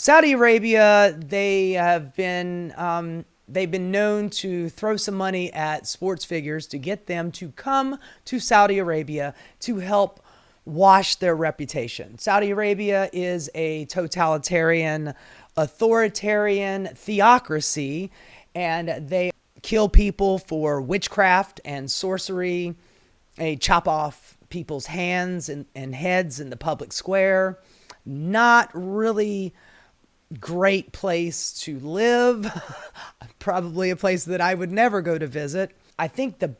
Saudi Arabia, they've been known to throw some money at sports figures to get them to come to Saudi Arabia to help wash their reputation. Saudi Arabia is a totalitarian, authoritarian theocracy, and they kill people for witchcraft and sorcery. They chop off people's hands and heads in the public square. Not really great place to live. Probably a place that I would never go to visit. I think the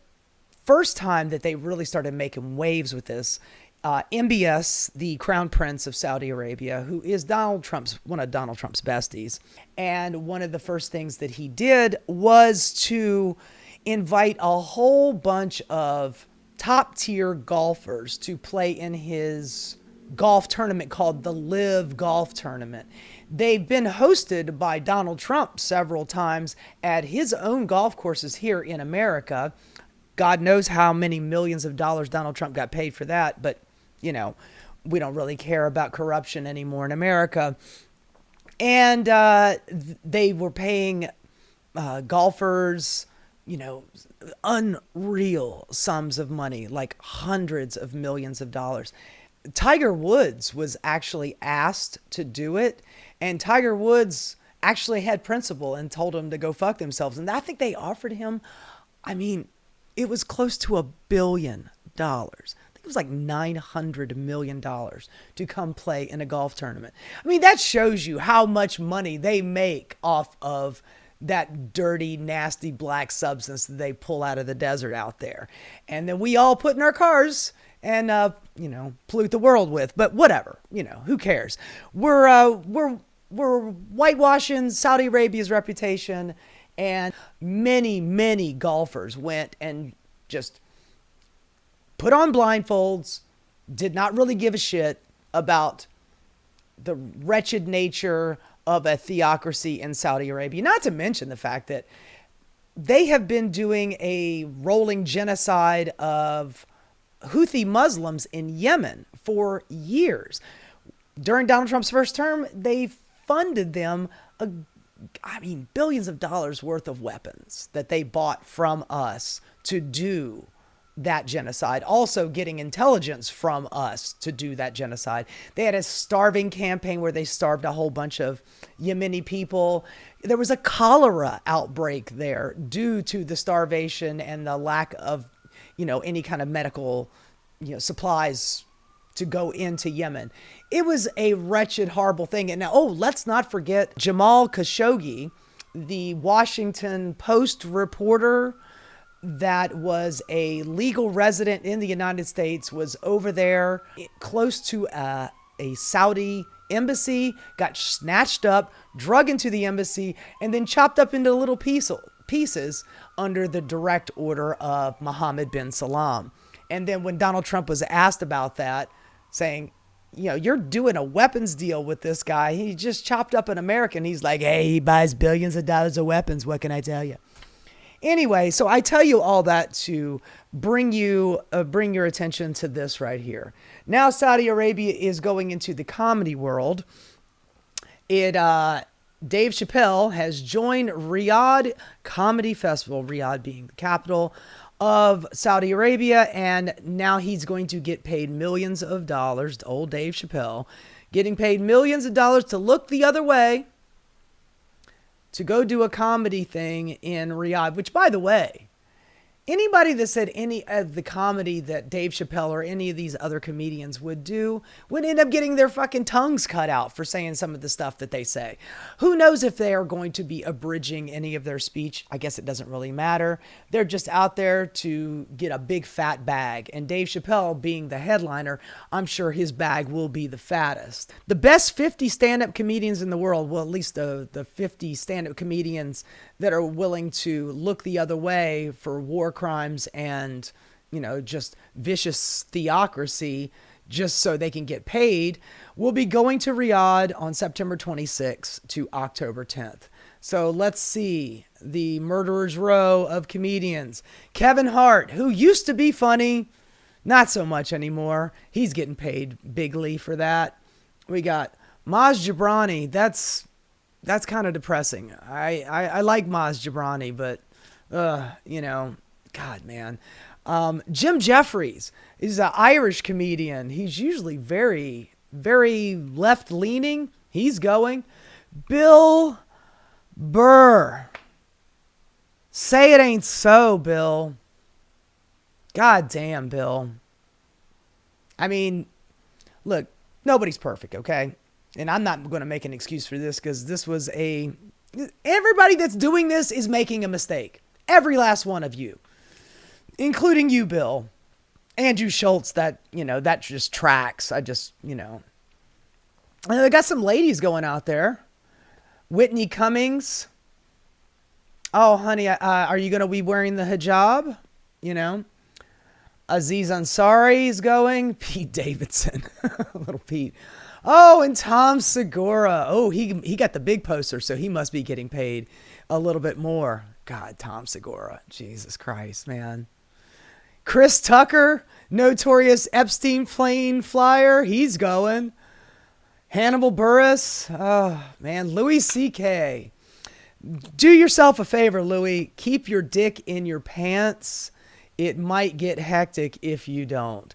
first time that they really started making waves with this, MBS, the crown prince of Saudi Arabia, who is one of Donald Trump's besties, and one of the first things that he did was to invite a whole bunch of top tier golfers to play in his golf tournament called the Live Golf Tournament. They've been hosted by Donald Trump several times at his own golf courses here in America. God knows how many millions of dollars Donald Trump got paid for that, but we don't really care about corruption anymore in America. And they were paying golfers, unreal sums of money, like hundreds of millions of dollars. Tiger Woods was actually asked to do it, and Tiger Woods actually had principle and told him to go fuck themselves. And I think they offered him, it was close to $1 billion. It was like $900 million to come play in a golf tournament. That shows you how much money they make off of that dirty, nasty black substance that they pull out of the desert out there. And then we all put in our cars and, pollute the world with. But whatever, who cares? We're whitewashing Saudi Arabia's reputation, and many, many golfers went and just put on blindfolds, did not really give a shit about the wretched nature of a theocracy in Saudi Arabia. Not to mention the fact that they have been doing a rolling genocide of Houthi Muslims in Yemen for years. During Donald Trump's first term, they funded them billions of dollars worth of weapons that they bought from us to do that genocide, also getting intelligence from us to do that genocide. They had a starving campaign where they starved a whole bunch of Yemeni people. There was a cholera outbreak there due to the starvation and the lack of, any kind of medical, supplies to go into Yemen. It was a wretched, horrible thing. And now, let's not forget Jamal Khashoggi, the Washington Post reporter that was a legal resident in the United States, was over there close to a Saudi embassy, got snatched up, drug into the embassy, and then chopped up into little pieces under the direct order of Mohammed bin Salman. And then when Donald Trump was asked about that, saying, you're doing a weapons deal with this guy. He just chopped up an American. He's like, hey, he buys billions of dollars of weapons. What can I tell you? Anyway, so I tell you all that to bring your attention to this right here. Now Saudi Arabia is going into the comedy world. Dave Chappelle has joined Riyadh Comedy Festival, Riyadh being the capital of Saudi Arabia, and now he's going to get paid millions of dollars. Old Dave Chappelle getting paid millions of dollars to look the other way, to go do a comedy thing in Riyadh, which, by the way, anybody that said any of the comedy that Dave Chappelle or any of these other comedians would do would end up getting their fucking tongues cut out for saying some of the stuff that they say. Who knows if they are going to be abridging any of their speech? I guess it doesn't really matter. They're just out there to get a big fat bag. And Dave Chappelle, being the headliner, I'm sure his bag will be the fattest. The best 50 stand-up comedians in the world, well, at least the 50 stand-up comedians that are willing to look the other way for war crimes and, just vicious theocracy, just so they can get paid, will be going to Riyadh on September 26th to October 10th. So let's see the murderer's row of comedians. Kevin Hart, who used to be funny, not so much anymore. He's getting paid bigly for that. We got Maz Jobrani, that's kind of depressing. I like Maz Jobrani, but you know, God, man. Jim Jeffries is an Irish comedian. He's usually very, very left leaning. He's going. Bill Burr. Say it ain't so, Bill. God damn, Bill. I mean, look, nobody's perfect, okay? And I'm not going to make an excuse for this because this was everybody that's doing this is making a mistake. Every last one of you, including you, Bill. Andrew Schultz, that just tracks. I got some ladies going out there. Whitney Cummings. Oh, honey, are you going to be wearing the hijab? You know, Aziz Ansari is going. Pete Davidson, little Pete. Oh, and Tom Segura. Oh, he got the big poster, so he must be getting paid a little bit more. God, Tom Segura. Jesus Christ, man. Chris Tucker, notorious Epstein plane flyer. He's going. Hannibal Buress. Oh, man. Louis C.K. Do yourself a favor, Louis. Keep your dick in your pants. It might get hectic if you don't.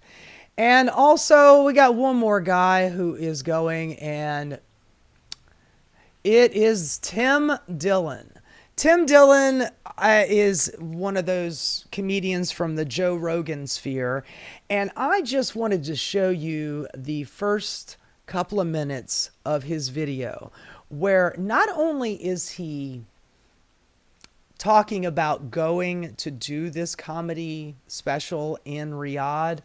And also, we got one more guy who is going, and it is Tim Dillon. Tim Dillon is one of those comedians from the Joe Rogan sphere, and I just wanted to show you the first couple of minutes of his video, where not only is he talking about going to do this comedy special in Riyadh,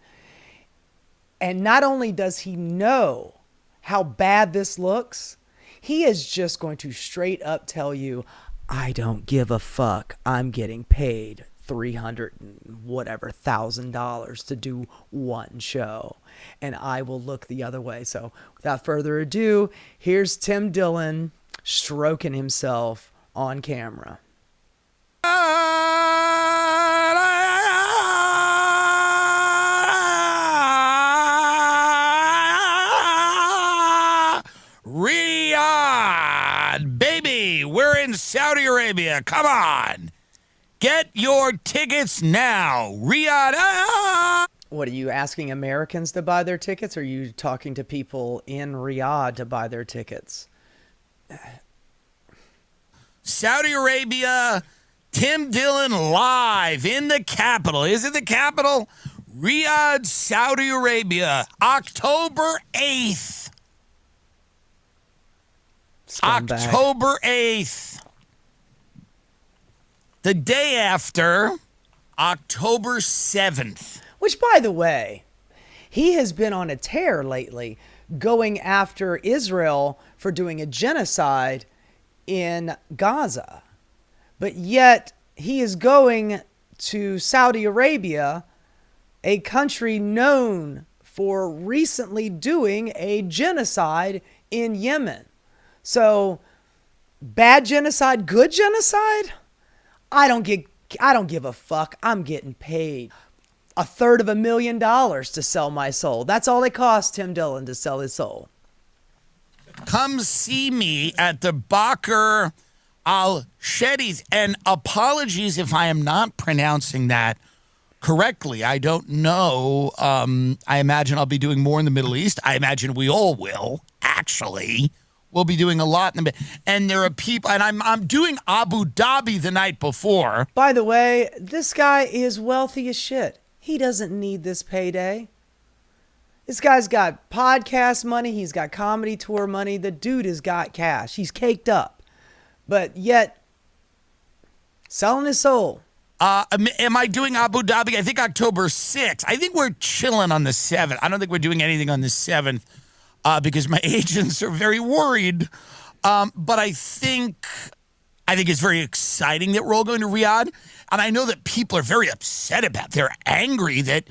and not only does he know how bad this looks, he is just going to straight up tell you, I don't give a fuck. I'm getting paid $300 and whatever $1,000 to do one show, and I will look the other way. So without further ado, here's Tim Dillon stroking himself on camera. Riyadh, baby, we're in Saudi Arabia. Come on. Get your tickets now. Riyadh. What, are you asking Americans to buy their tickets, or are you talking to people in Riyadh to buy their tickets? Saudi Arabia, Tim Dillon live in the capital. Is it the capital? Riyadh, Saudi Arabia, October 8th. Scumbag. October 8th. The day after, October 7th. Which, by the way, he has been on a tear lately, going after Israel for doing a genocide in Gaza. But yet, he is going to Saudi Arabia, a country known for recently doing a genocide in Yemen. So, bad genocide, good genocide? I don't give a fuck. I'm getting paid $350,000 to sell my soul. That's all it cost Tim Dillon to sell his soul. Come see me at the Bakr al-Shadis. And apologies if I am not pronouncing that correctly. I don't know. I imagine I'll be doing more in the Middle East. I imagine we all will, actually. We'll be doing a lot in the and there are people, and I'm doing Abu Dhabi the night before. By the way, this guy is wealthy as shit. He doesn't need this payday. This guy's got podcast money. He's got comedy tour money. The dude has got cash. He's caked up. But yet, selling his soul. Am I doing Abu Dhabi? I think October 6th. I think we're chilling on the 7th. I don't think we're doing anything on the 7th. Because my agents are very worried. But I think it's very exciting that we're all going to Riyadh. And I know that people are very upset about it. They're angry that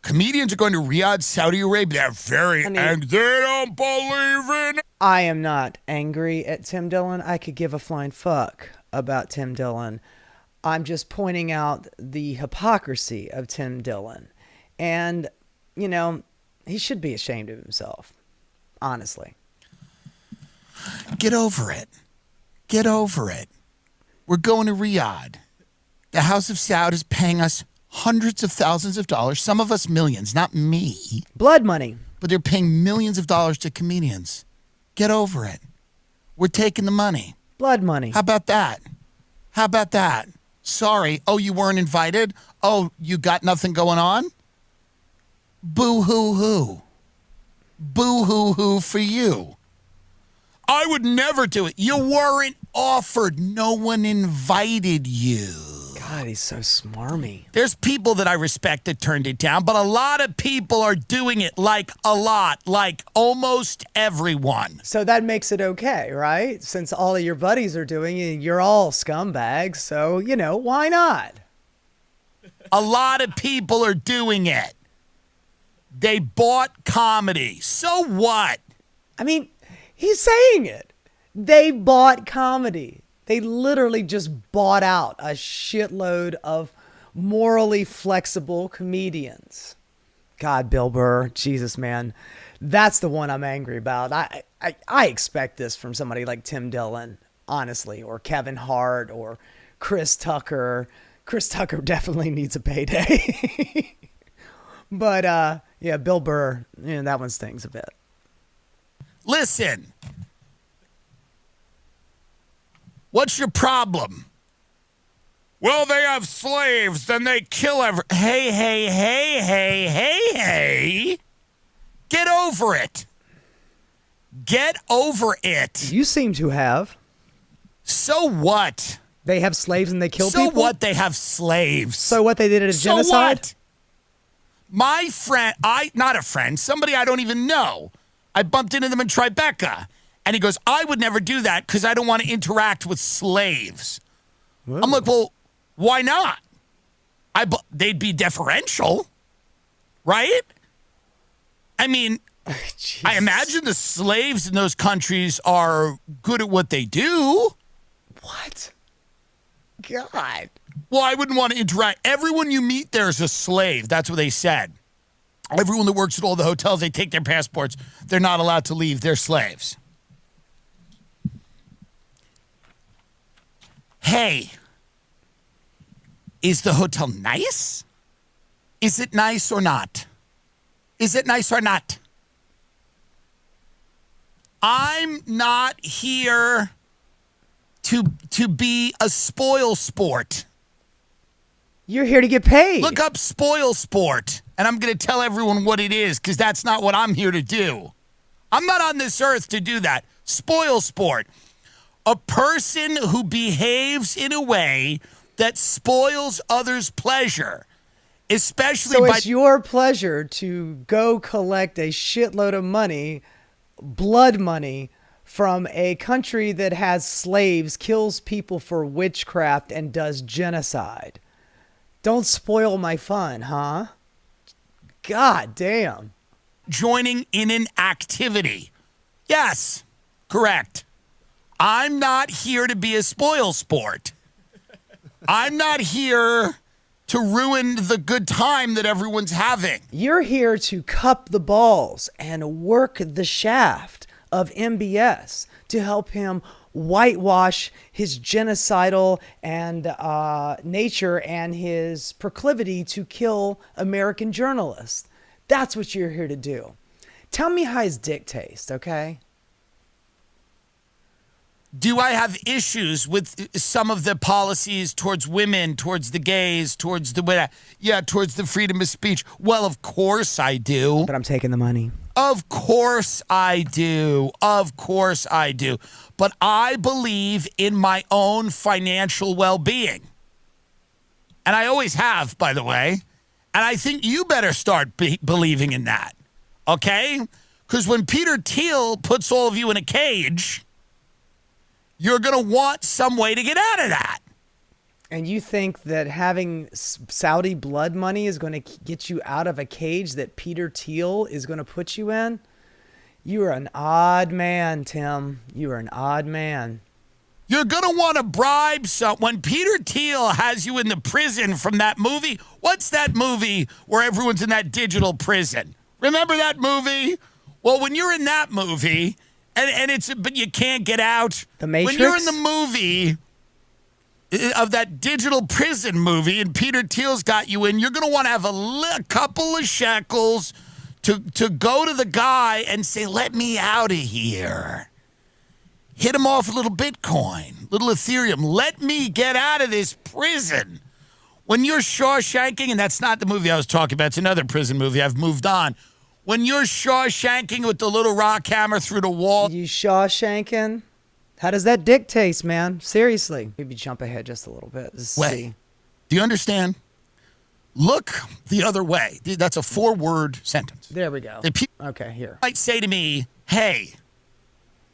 comedians are going to Riyadh, Saudi Arabia. They're very angry. They don't believe in it. I am not angry at Tim Dillon. I could give a flying fuck about Tim Dillon. I'm just pointing out the hypocrisy of Tim Dillon. And, he should be ashamed of himself. Honestly. Get over it. Get over it. We're going to Riyadh. The House of Saud is paying us hundreds of thousands of dollars, some of us millions, not me. Blood money. But they're paying millions of dollars to comedians. Get over it. We're taking the money. Blood money. How about that? How about that? Sorry. Oh, you weren't invited? Oh, you got nothing going on? Boo-hoo-hoo. Boo-hoo-hoo for you. I would never do it. You weren't offered. No one invited you. God, he's so smarmy. There's people that I respect that turned it down, but a lot of people are doing it, like a lot, like almost everyone. So that makes it okay, right? Since all of your buddies are doing it, you're all scumbags. So, why not? A lot of people are doing it. They bought comedy. So what? I mean, he's saying it. They bought comedy. They literally just bought out a shitload of morally flexible comedians. God, Bill Burr, Jesus, man. That's the one I'm angry about. I expect this from somebody like Tim Dillon, honestly, or Kevin Hart or Chris Tucker. Chris Tucker definitely needs a payday. But, yeah, Bill Burr, that one stings a bit. Listen. What's your problem? Well, they have slaves, then they kill Hey. Get over it. Get over it. You seem to have. So what? They have slaves and they kill people? So what? They have slaves. So what? They did it as genocide? So what? My friend, not a friend, somebody I don't even know. I bumped into them in Tribeca. And he goes, I would never do that because I don't want to interact with slaves. Whoa. I'm like, well, why not? They'd be deferential, right? I mean, I imagine the slaves in those countries are good at what they do. What? God. Well, I wouldn't want to interact. Everyone you meet there is a slave. That's what they said. Everyone that works at all the hotels, they take their passports. They're not allowed to leave. They're slaves. Hey, is the hotel nice? Is it nice or not? Is it nice or not? I'm not here to be a spoil sport. You're here to get paid. Look up spoil sport, and I'm going to tell everyone what it is because that's not what I'm here to do. I'm not on this earth to do that. Spoil sport. A person who behaves in a way that spoils others' pleasure, especially So it's your pleasure to go collect a shitload of money, blood money, from a country that has slaves, kills people for witchcraft, and does genocide. Don't spoil my fun, huh? God damn. Joining in an activity. Yes, correct. I'm not here to be a spoil sport. I'm not here to ruin the good time that everyone's having. You're here to cup the balls and work the shaft of MBS to help him whitewash his genocidal and nature and his proclivity to kill American journalists. That's what you're here to do. Tell me how his dick tastes, okay? Do I have issues with some of the policies towards women, towards the gays, towards the freedom of speech? Well, of course I do. But I'm taking the money. Of course I do. Of course I do. But I believe in my own financial well-being. And I always have, by the way. And I think you better start believing in that. Okay? Because when Peter Thiel puts all of you in a cage, you're going to want some way to get out of that. And you think that having Saudi blood money is going to get you out of a cage that Peter Thiel is going to put you in? You are an odd man, Tim. You are an odd man. You're going to want to bribe someone. When Peter Thiel has you in the prison from that movie, what's that movie where everyone's in that digital prison? Remember that movie? Well, when you're in that movie but you can't get out. The Matrix? When you're in the movie of that digital prison movie and Peter Thiel's got you in, you're going to want to have a couple of shekels to go to the guy and say, let me out of here. Hit him off a little Bitcoin, little Ethereum. Let me get out of this prison. When you're Shawshanking, and that's not the movie I was talking about, it's another prison movie, I've moved on. When you're Shawshanking with the little rock hammer through the wall. You Shawshanking? How does that dick taste, man? Seriously. Maybe jump ahead just a little bit. Wait, do you understand? Look the other way. That's a 4-word sentence. There we go. Okay, here. Might say to me, hey,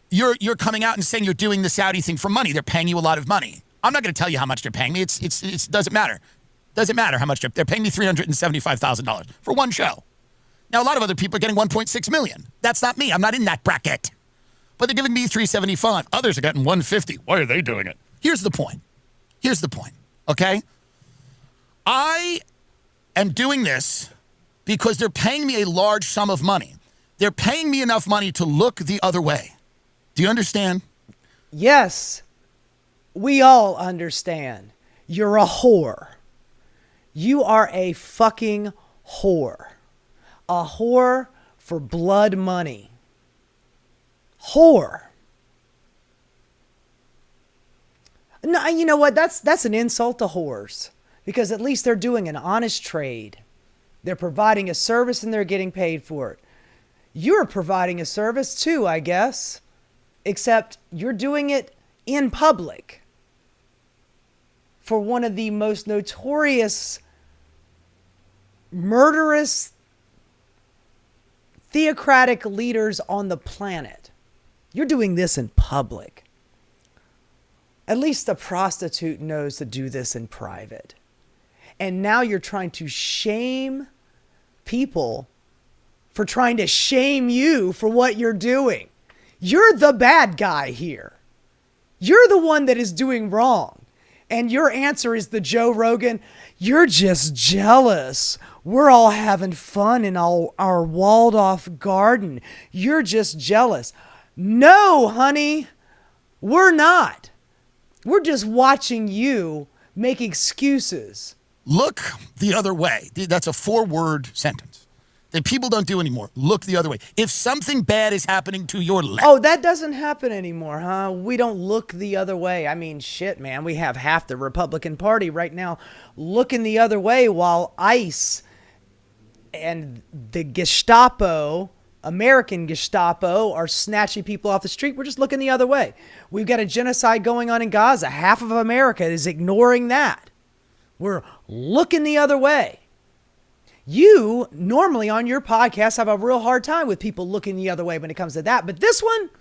you're coming out and saying you're doing the Saudi thing for money. They're paying you a lot of money. I'm not going to tell you how much they're paying me. It doesn't matter. Doesn't matter how much they're paying me $375,000 for one show. Now, a lot of other people are getting $1.6 million. That's not me. I'm not in that bracket. But they're giving me $375. Others are getting $150. Why are they doing it? Here's the point. Okay? I am doing this because they're paying me a large sum of money. They're paying me enough money to look the other way. Do you understand? Yes. We all understand. You're a whore. You are a fucking whore. A whore for blood money. Whore. No, you know what? That's an insult to whores. Because at least they're doing an honest trade. They're providing a service and they're getting paid for it. You're providing a service too, I guess. Except you're doing it in public. For one of the most notorious, murderous, theocratic leaders on the planet. You're doing this in public. At least the prostitute knows to do this in private. And now you're trying to shame people for trying to shame you for what you're doing. You're the bad guy here. You're the one that is doing wrong. And your answer is the Joe Rogan, you're just jealous. We're all having fun in our walled off garden. You're just jealous. No, honey, we're not. We're just watching you make excuses. Look the other way. That's a 4-word sentence that people don't do anymore. Look the other way. If something bad is happening to your left. Oh, that doesn't happen anymore, huh? We don't look the other way. I mean, shit, man. We have half the Republican Party right now looking the other way while ICE and the Gestapo, American Gestapo, are snatching people off the street. We're just looking the other way. We've got a genocide going on in Gaza. Half of America is ignoring that. We're looking the other way. You normally on your podcast have a real hard time with people looking the other way when it comes to that. But this one,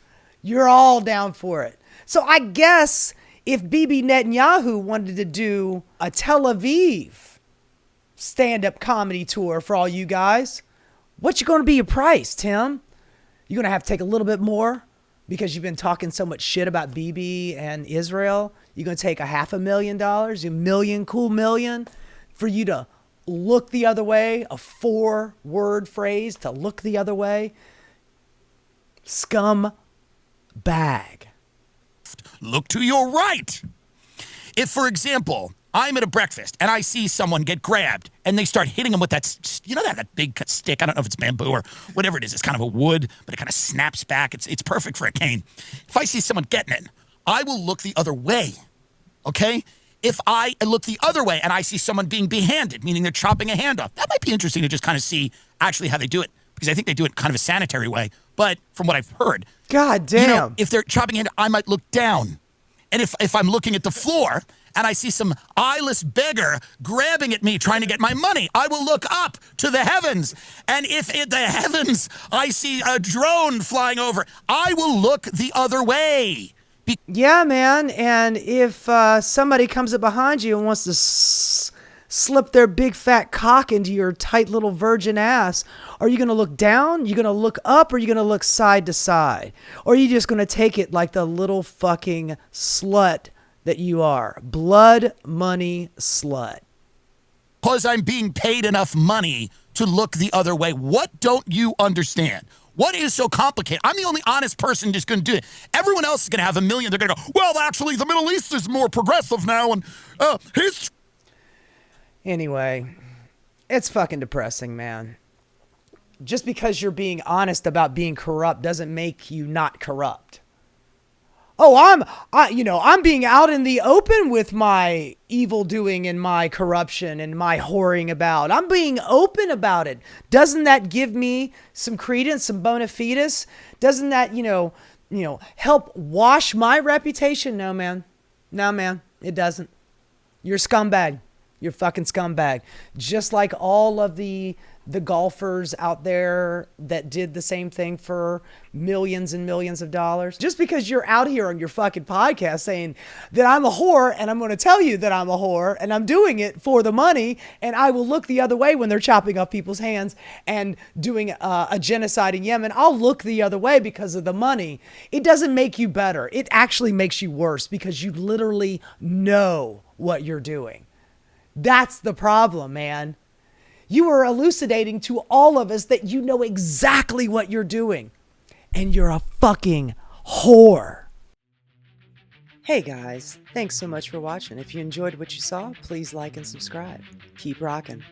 you're all down for it. So I guess if Bibi Netanyahu wanted to do a Tel Aviv stand-up comedy tour for all you guys, what's going to be your price, Tim? You're going to have to take a little bit more because you've been talking so much shit about Bibi and Israel. You're going to take $500,000, $1 million, cool million for you to look the other way, a 4-word phrase to look the other way. Scum bag. Look to your right. If, for example, I'm at a breakfast and I see someone get grabbed and they start hitting them with that, you know, that big stick. I don't know if it's bamboo or whatever it is. It's kind of a wood, but it kind of snaps back. It's perfect for a cane. If I see someone getting it, I will look the other way. Okay? If I look the other way and I see someone being behanded, meaning they're chopping a hand off, that might be interesting to just kind of see actually how they do it. Because I think they do it kind of a sanitary way. But from what I've heard, God damn. You know, if they're chopping a hand, I might look down. And if I'm looking at the floor and I see some eyeless beggar grabbing at me, trying to get my money, I will look up to the heavens. And if in the heavens I see a drone flying over, I will look the other way. Yeah, man. And if somebody comes up behind you and wants to slip their big fat cock into your tight little virgin ass, are you going to look down? You going to look up? Or are you going to look side to side? Or are you just going to take it like the little fucking slut that you are? Blood money slut. Because I'm being paid enough money to look the other way. What don't you understand? What is so complicated? I'm the only honest person just going to do it. Everyone else is going to have a million. They're going to go, well, actually, the Middle East is more progressive now, and his... Anyway, it's fucking depressing, man. Just because you're being honest about being corrupt doesn't make you not corrupt. Oh, I'm being out in the open with my evil doing and my corruption and my whoring about. I'm being open about it. Doesn't that give me some credence, some bona fides? Doesn't that, help wash my reputation? No, man. No, man. It doesn't. You're a scumbag. You're a fucking scumbag. Just like all of the golfers out there that did the same thing for millions and millions of dollars. Just because you're out here on your fucking podcast saying that I'm a whore, and I'm going to tell you that I'm a whore, and I'm doing it for the money, and I will look the other way when they're chopping off people's hands and doing a genocide in Yemen. I'll look the other way because of the money. It doesn't make you better. It actually makes you worse because you literally know what you're doing. That's the problem, man. You are elucidating to all of us that you know exactly what you're doing. And you're a fucking whore. Hey guys, thanks so much for watching. If you enjoyed what you saw, please like and subscribe. Keep rocking.